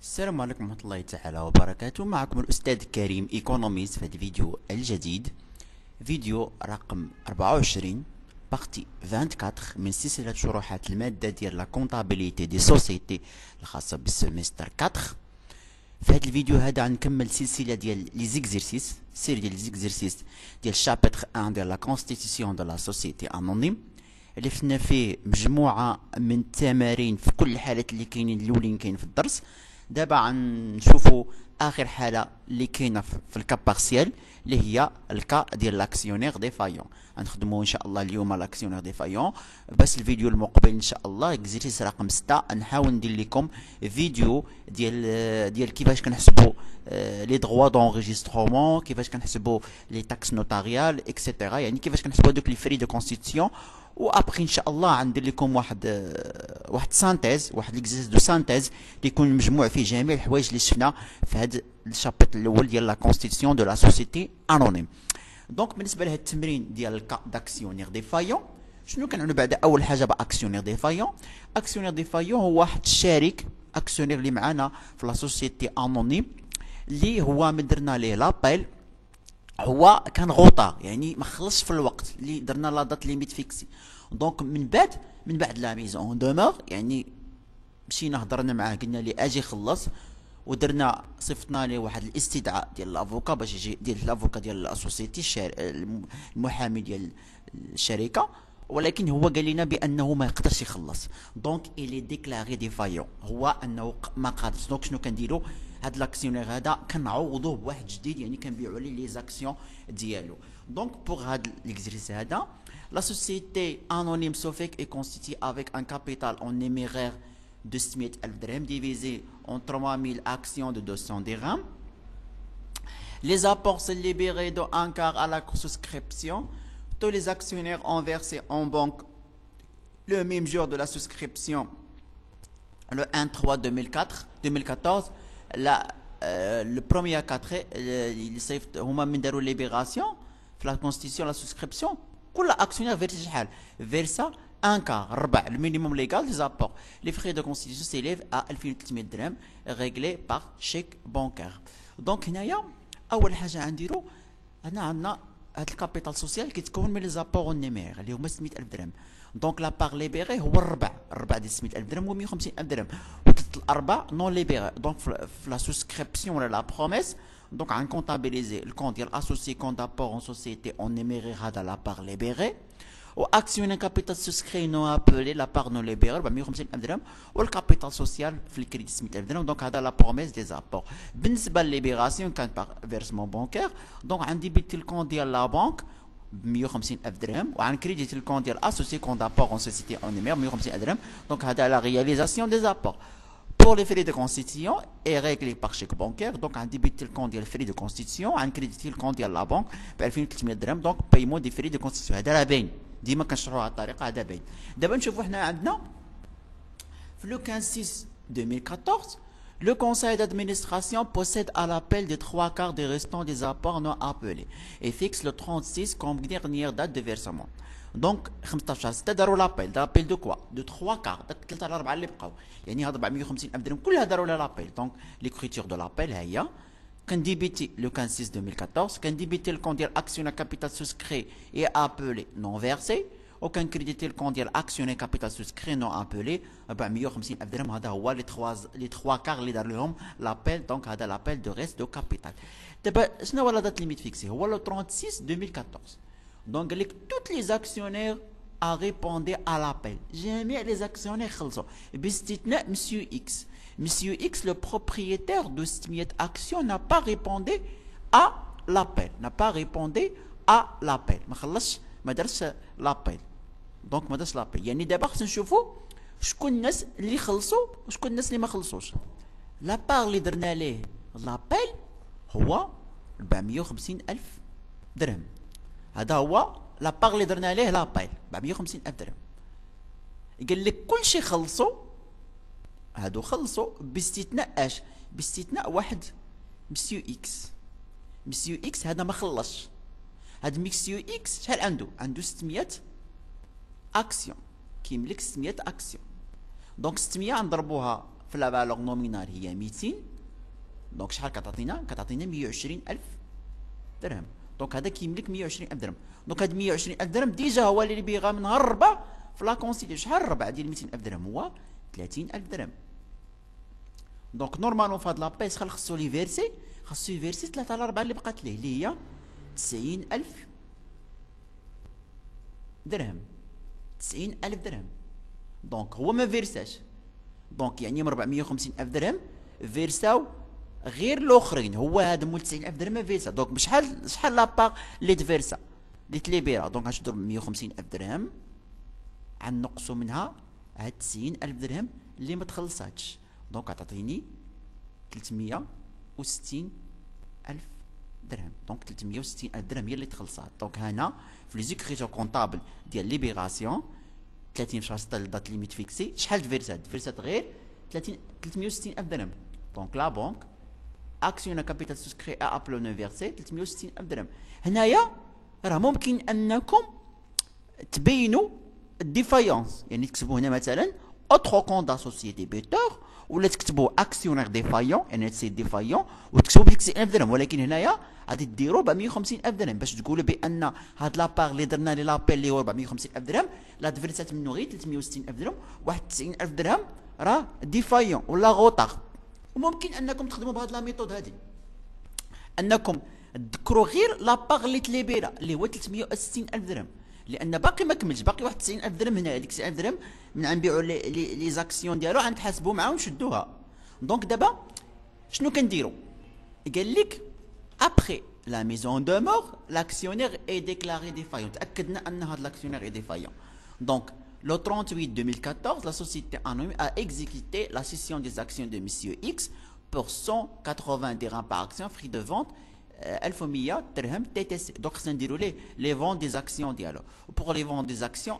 السلام عليكم ورحمة الله تعالى وبركاته. معكم الأستاذ كريم إيكونوميست في هذا الفيديو الجديد، فيديو رقم 24 بارتي 24 من سلسلة شروحات المادة ديال لا كونطابيليتي دي سوسيتي الخاصة بالسيمستر 4. في هذا الفيديو هذا غنكمل سلسلة ديال لي زيكزيرسيس، سيري ديال لي زيكزيرسيس ديال شابتر 1 ديال لا كونستيتيسيون دو لا سوسيتي انونيم، اللي فينا فيه مجموعة من التمارين في كل الحالات اللي كاينين الاولين كاين في الدرس. دابا غنشوفوا اخر حاله اللي كاينه في الكا بارسيال اللي هي الكا ديال لاكسيونير ديفايون. غنخدموا ان شاء الله اليوم لاكسيونير ديفايون، بس الفيديو المقبل ان شاء الله اكزيرسيس رقم 6 نحاول ندير لكم فيديو ديال كيفاش كنحسبوا لي دروا دونجسترومون، كيفاش كنحسبوا لي تاكس نوتاريال اكسيتيرا، يعني كيفاش كنحسبوا دوك لي فري دو كونستيتيسيون. وابخي ان شاء الله غندير لكم واحد سانتيز، واحد ليكزيرسيس دو سانتيز اللي يكون مجموع فيه جميع الحوايج اللي شفنا في هذا الشابتر الاول ديال لا كونستيتيسيون دو لا سوسيتي انونيم. دونك بالنسبه لهذا التمرين ديال الكا داكسيونير ديفايون، شنو كنعنوا بعد؟ اول حاجه باكسيونير ديفايون. اكسيونير ديفايون هو واحد الشريك اكسيونير اللي معنا في لا سوسيتي انونيم، اللي هو من درنا ليه لابيل هو كان غوطا، يعني ما خلصش في الوقت اللي درنا لا دات ليميت فيكسي. دونك من بعد لا ميز اون دومور، يعني مشينا هضرنا معاه قلنا لي اجي خلص، ودرنا صيفطنا ليه واحد الاستدعاء ديال لافوكا باش يجي ديال لافوكا ديال الاسوسيتي المحامي ديال الشركه، ولكن هو قال لنا بانه ما يقدرش يخلص. دونك الي ديكلاري ديفايون، هو انه ما قادرش. دونك شنو كنديروا؟ هاد لاكسيونير هذا كنعوضوه بواحد جديد، يعني كنبيعوا ليه لي زاكسيون ديالو. دونك بوغ هاد ليكزيرسيس هذا، لا سوسيتي انونيم سوفيك اي كونستيتي افيك ان كابيتال اون نيميرير de 600,000 dirhams divisé en 3000 actions de 200 dirhams. Les apports sont libérés de un quart à la souscription. Tous les actionnaires ont versé en banque le même jour de la souscription, le 1/3/2014. Le premier 4 هما من داروا libération في la constitution la souscription. كل actionnaire verse un quart, ربع, le minimum légal des apports. Les frais de constitution s'élèvent à 1300 dirhams réglés par chèque bancaire. Donc هنايا اول حاجه غنديروا عندنا هاد الكابيتال سوسيال كيتكون من لي زابور والنيمير اللي هما 600,000 درهم. دونك لا بار ليبيري هو الربع ديال 600,000 درهم و 150,000 درهم، وثلاث الارباع نون ليبيري. دونك في لا سوسكريبسيون ولا لا بروميس، دونك غنكونطابيليزي الكونت ديال اسوسي كونت دابور اون سوسيتي اون نيميري هذا لا بار ليبيري، واكسيون كابيتال سوسكري نو ابلي لا بار نو ليبيري 450,000 درهم، والكابيتال سوسيال في الكريدي 600,000 درهم. دونك هذا لا بروميس دي زابور. بالنسبه لليبيراسيون كانت بار فيرسمون بانكير، دونك عندي بيت الكونت ديال لا بانك ب 150,000 درهم، وعن كريديت الكونت ديال اسوسي كونت دابور اون سوسيتي اون نيمير 150,000 درهم. دونك هذا لا رياليزاسيون دي زابور. Pour les frais de constitution est réglé par chèque bancaire. Donc on débite le compte des frais de constitution, on crédite le compte de la banque ب 2300 درهم. donc paiement des frais de constitution. هذا راه باين، ديما كنشرحوها الطريقه، هذا باين. دابا نشوفوا حنا عندنا في لو 15/6/2014 le conseil d'administration possède à l'appel des 3/4 des restants des apports non appelés et fixe le 36 comme dernière date de versement. دونك 15/6 داروا لابيل دو كوا دو 3/4، داك 3/4 اللي بقاو، يعني هاد 450,000 درهم كلها داروا لها لابيل. دونك ليكريتور دو لابيل ها هي، كنديبيتي لو 15/6/2014 كنديبيتي الكونت ديال اكسيون كابيتال سوسكري اي ابلي نون فيرسي، وكنكريديتي الكونت ديال اكسيون كابيتال سوسكري نون ابلي 450,000 درهم. هذا هو لي 3/4 اللي دار لهم لابيل. دونك هذا لابيل دو ريست دو كابيتال. دابا شنو هو لا دات ليميت فيكسي؟ هو لو 36/2014. Donc, tous les actionnaires ont répondu à l'appel. Jamais les actionnaires خلصوا. باستثناء Monsieur X. Monsieur X, le propriétaire de cette action, n'a pas répondu à l'appel. N'a pas répondu à l'appel. ما خلصش، ما درش l'appel. Donc ما درش l'appel. يعني دابا خصنا نشوفوا شكون الناس اللي خلصوا وشكون الناس اللي ما خلصوش. لا بار اللي درنا ليه l'appel هو 450,000 درهم. هذا هو لا باغ اللي درنا ليه لابيل 450,000 درهم. قال لك كلشي خلصوا، هادو خلصوا باستثناء اش؟ باستثناء واحد مسيو اكس. مسيو اكس هذا ما خلصش. هاد مسيو اكس شحال عنده؟ عنده 600 اكسيون، كيملك 600 اكسيون. دونك 600 نضربوها في في لا فالور نومينال هي 200. دونك شحال كتعطينا؟ كتعطينا 120000 درهم. دونك هذا كيملك 120000 درهم. دونك هاد 120000 درهم ديجا هو اللي بيغا منها الربع في لا كونسيدي. شحال الربع ديال 200000 درهم؟ هو 30000 درهم. دونك نورمالمون في هاد لاباي شحال خصو لي فيرسي؟ خاصو يفيرسي 3 على 4 اللي بقات ليه اللي هي 90000 درهم. 90000 درهم. دونك هو ما فيرساش. دونك يعني من 450000 درهم فيرساو غير الاخرين. هو هذا مول 90000 درهم ما فيرسا. دونك بشحال لاباغ اللي تفيرسا اللي تليبيرا؟ دونك غنشدو 150000 درهم غنقصو منها هاد 90000 درهم اللي ما تخلصاتش. دونك غتعطيني 360000 درهم. دونك 360000 درهم هي اللي تخلصات. دونك هنا في لي زيكريتور كونطابل ديال ليبيراسيون 30 في شهر 6 دات ليميت فيكسي شحال تفيرسات؟ تفيرسات غير 360000 درهم. دونك لا بونك اكسيون كابيتال سوسكري ا ابلو نو فيرسي 360000 درهم. هنايا راه ممكن انكم تبينوا الديفايونس، يعني تكتبوا هنا مثلا اوترو كونت اسوسيي ديبيتور، ولا تكتبوا اكسيونير ديفايون يعني سي ديفايون وتكتبوا ب 90000 درهم. ولكن هنايا غادي ديروا 450000 درهم باش تقولوا بان هاد لابار اللي درنا لي لابيل اللي هو 450000 درهم لا دفرتات منه غير 360000 درهم، واحد 90000 درهم راه ديفايون ولا غوطار. وممكن انكم تخدموا بهاد لا ميثود هادي، انكم تذكروا غير لابار اللي تليبيرا اللي هو 360000 درهم، لان باقي ما كملش، باقي واحد 90000 درهم هنا. هذيك 90000 درهم من غنبيعوا لي زاكسيون ديالو غنتحاسبوا معاه ونشدوها. دونك دابا شنو كنديروا؟ قال لك ابخي لا ميزون دو مور لاكسيونير اي ديكلاري ديفايون. تاكدنا ان هذا لاكسيونير اي ديفايون. دونك le 38 2014, la société anonyme a exécuté la cession des actions de Monsieur X pour 180 dirhams par action, prix de vente 1100 dirhams TTC. Donc, c'est les ventes des actions dialogue. Pour les ventes des actions,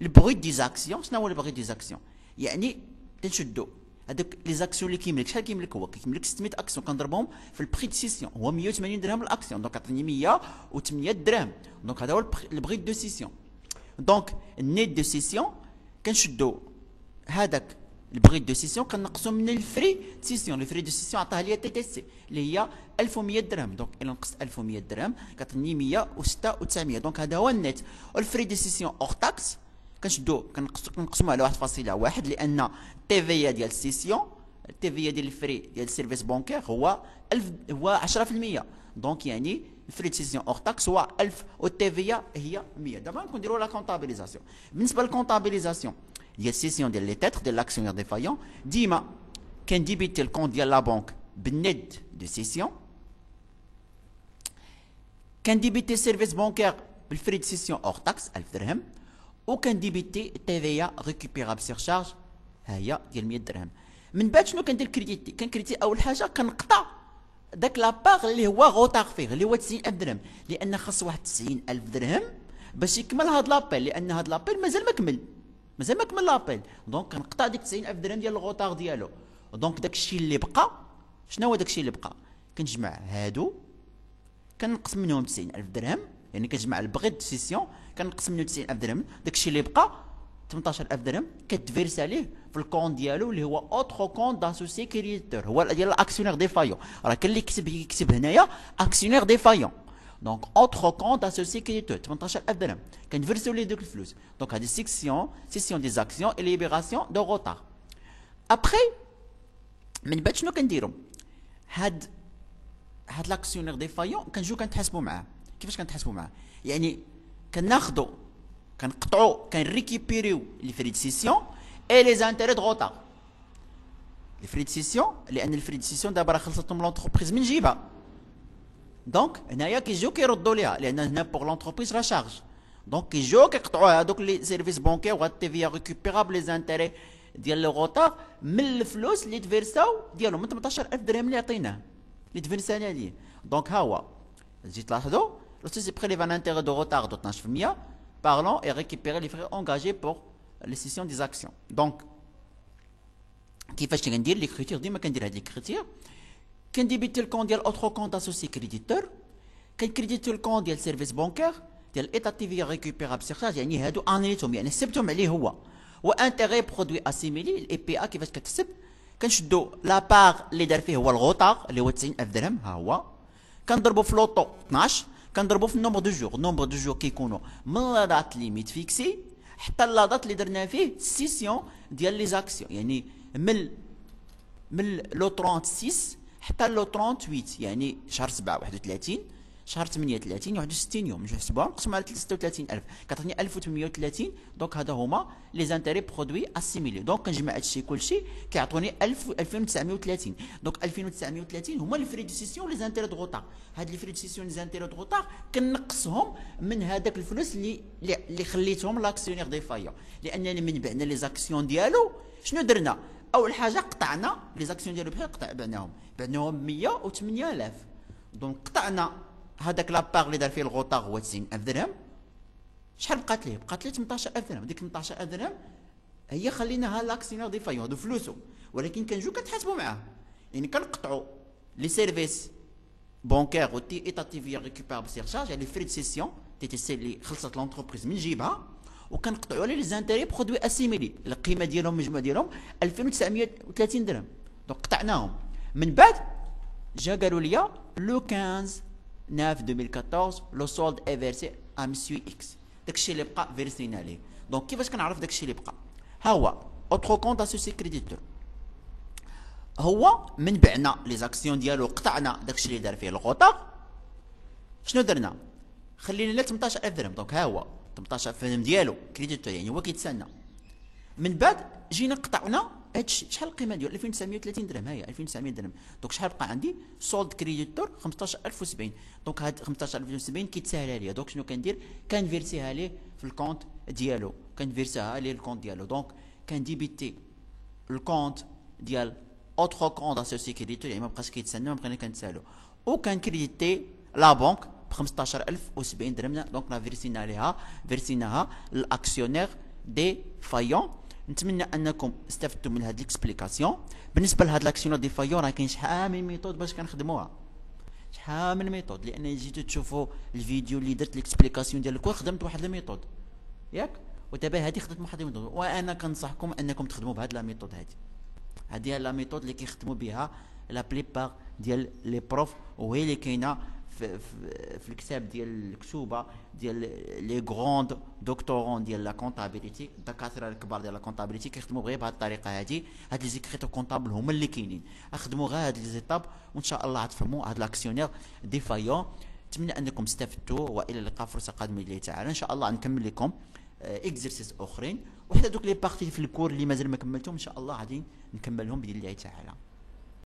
le bruit des actions, c'est le bruit des actions. يعني تنشدوا هذوك لي زاكسيون اللي كيملك. شحال كيملك هو؟ كيملك 600 اكسيون كنضربهم في البري دو سيسيون هو 180 درهم الاكسيون. دونك عطيني 108 درهم. دونك هذا هو البري دو سيسيون. دونك النيت دو سيسيون كنشدو هذاك البري دو سيسيون كنقصو من الفري سيسيون. الفري دو سيسيون عطاها ليا تي تي سي اللي هي 1100 درهم. دونك الا نقصت 1100 درهم كتعطيني 106 و900. دونك هذا هو النيت. والفري دو سيسيون اور تاكس كنشدو كنقسمو على 1.1 لان تي في ديال السيسيون التي في ديال الفري ديال السيرفيس بونكير هو 1000 هو 10%. دونك يعني الفري ديسيزيون اور تاكس هو 1000 والتي في هي 100. دابا نديروا لا كونطابيليزاسيون. بالنسبه للكونطابيليزاسيون ديال السيسيون ديال لي تيتر ديال لاكسيونير ديفايون ديما كنديبيتي الكونت ديال لا بنك بالنيت دو سيسيون، كنديبيتي السيرفيس بونكير بالفري ديسيزيون اور تاكس 1000 درهم، وكنديبيتي تي في ريكوبيرابل سير شارج ها هي ديال 100 درهم. من بعد شنو كندير كريديتي؟ كنكريديتي اول حاجه كنقطع داك لاباغ اللي هو غوطاغ فيه اللي هو 90000 درهم، لان خاص واحد 90000 درهم باش يكمل هاد لابيل، لان هاد لابيل مازال ما كمل لابيل. دونك كنقطع ديك 90000 درهم ديال الغوطاغ ديالو. دونك داك الشيء اللي بقى شنو هو؟ داك الشيء اللي بقى كنجمع هادو كنقص منهم 90000 درهم، يعني كنجمع البغي دو سيسيون كنقص منه 90000 درهم. داك الشيء اللي بقى 18000 درهم كتفيرسا ليه في الكونت ديالو اللي هو اوترو كونت داسوسي كريديتور هو ديال الاكسيونير ديفايون. راه كاين اللي يكتب هنايا اكسيونير ديفايون. دونك اوترو كونت داسوسي كريديتور 18000 درهم كنفيرسيو ليه دوك الفلوس. دونك هذه سيسيون دي زاكسيون اي ليبيراسيون دو غوطار. ابخي من بعد شنو كنديرو؟ هاد لاكسيونير ديفايون كنجيو كنتحاسبوا معاه. كيفاش كنتحاسبوا معاه؟ يعني كناخذوا كنقطعوا كنريكيبيريو لي فري دو سيسيون اي لي زانتيري دو غوطار. لي فري دو سيسيون لان الفري دو سيسيون دابا راه خلصتهم لونتربريز من جيبها. دونك هنايا كيجيو كيردوا ليها لان هنا بوغ لونتربريز راه شارج. دونك كيجيو كيقطعوا هذوك لي سيرفيس بونكير وهاد تي في ريكوبيرابل لي زانتيري ديال لو غوطار من الفلوس اللي تفيرساو ديالهم من 18000 درهم اللي عطيناه اللي تفيرسانا ليه. دونك ها هو تجي تلاحظوا لو سي بريليف ان انتيري دو غوطار دو 12% parlant et récupérer les frais engagés pour les cessions des actions. Donc كيفاش كندير لي كريتير؟ ديما كندير هاد لي كريتير. كنديبيتي الكونت ديال اوترو كونت اسوسي كريديتور، كنكريديتي الكونت ديال سيرفيس بونكير ديال ايتا تي في ريكوبيرابل سير شارج، يعني هادو انيتهم يعني سبتهم عليه هو. وانتيغي برودوي اسيميلي الاي بي اي كيفاش كتحسب؟ كنشدو لا باغ اللي دار فيه هو الغوطار اللي هو 90000 درهم، ها هو كنضربو في لوطو 12، كنضربو في النومبر دو جور. النومبر دو جور كيكونوا من لا دات ليميت فيكسي حتى لا دات اللي درنا فيه السيسيون ديال لي زاكسيون، يعني من لو 36 حتى لو 38، يعني شهر 7 31، شهر 8 30، 61 يوم. نحسبوها نقسموا على 36000 كتعطيني 1830. دونك هذا هما لي زانتيري برودوي اسيميلي. دونك كنجمع هادشي كلشي كيعطوني 2930. دونك 2930 هما لي فري دو سيسيون لي زانتيري دو غوطار. هاد لي فري دو سيسيون لي زانتيري دو غوطار كنقصهم من هذاك الفلوس اللي خليتهم لاكسيونير ديفايون، لانني من بعنا لي زاكسيون ديالو شنو درنا؟ اول حاجه قطعنا لي زاكسيون ديالو بحال بعناهم ب 108000. دونك قطعنا هذاك لاباغ اللي دار فيه الغوطار هو 90000 درهم. شحال بقات ليه؟ بقات ليه 18000 درهم. ديك 18000 درهم هي خليناها لاكسيونير دي فايون، هادو فلوسو، ولكن كنجيو كنتحاسبوا معاه. يعني كنقطعوا لي سيرفيس بونكير و تي ايتاتيفيير ريكوبيرابل سير شارج، يعني فري دو سيسيون تي تي سي اللي خلصت لونتربريز من جيبها، وكنقطعوا عليه لي زانتيري برودوي اسيميلي القيمه ديالهم المجموع ديالهم 2930 درهم. دونك قطعناهم. من بعد جا قالوا لي لو 15 9 2014 لو سولد اي فيرسي ا مسيو اكس. داكشي اللي بقى فيرسينا ليه. دونك كيفاش كنعرف داكشي اللي بقى؟ ها هو اوترو كونت اسوسي كريديتور، هو من بعنا لي زاكسيون ديالو قطعنا داكشي اللي دار فيه الغوطه. شنو درنا؟ خلينا له 18000 درهم. دونك ها هو 18000 درهم ديالو كريديتور، يعني هو كيتسنى. من بعد جينا قطعنا هادشي. شحال القيمه ديالو؟ 2930 درهم. ها هي 2900 درهم. دونك شحال بقى عندي؟ سولد كريديتور 15070. دونك هاد 15070 كيتساهل ليا. دونك شنو كندير؟ كنفيرسيها ليه في الكونت ديالو، كنفيرسيها ليه الكونت ديالو. دونك كنديبيتي الكونت ديال اوترو كونت اسوسي كريديتور، يعني ما بقاش كيتسنى، ما بقينا كنتسالو، وكنكريديتي لا بنك ب 15070 درهم. دونك لا فيرسيناها للاكسيونير دي فايون. نتمنى انكم استفدتوا من هذه الاكسبليكاسيون. بالنسبه لهاد لاكسيونير دي فايون راه كاين شحال من ميثود باش كنخدموها، شحال من ميثود، لان جيتو تشوفوا الفيديو اللي درت الاكسبليكاسيون ديال الكور خدمت واحد الميثود ياك، ودابا هذه خدمت واحد الميثود، وانا كنصحكم انكم تخدموا بهاد لا ميثود. هذه هي لا ميثود اللي كيخدموا بها لا بليبار ديال لي بروف، وهي اللي كاينه في الكتاب ديال الكتوبه ديال لي غروند دكتورون ديال لا كونطابيليتي. الدكاتره الكبار ديال لا كونطابيليتي كيخدموا غير بهذه الطريقه هذه. هاد لي زيكريتور كونطابل هما اللي كاينين. اخدموا غير هاد لي زيتاب وان شاء الله غتفهموا هاد لاكسيونير ديفايون. نتمنى انكم استفدتوا، والى اللقاء فرصه قادمه لله تعالى. ان شاء الله نكمل لكم اكزرسيس اخرين، وحتى دوك لي بارتي في الكور اللي مازال ما كملتهم ان شاء الله غادي نكملهم باذن الله تعالى.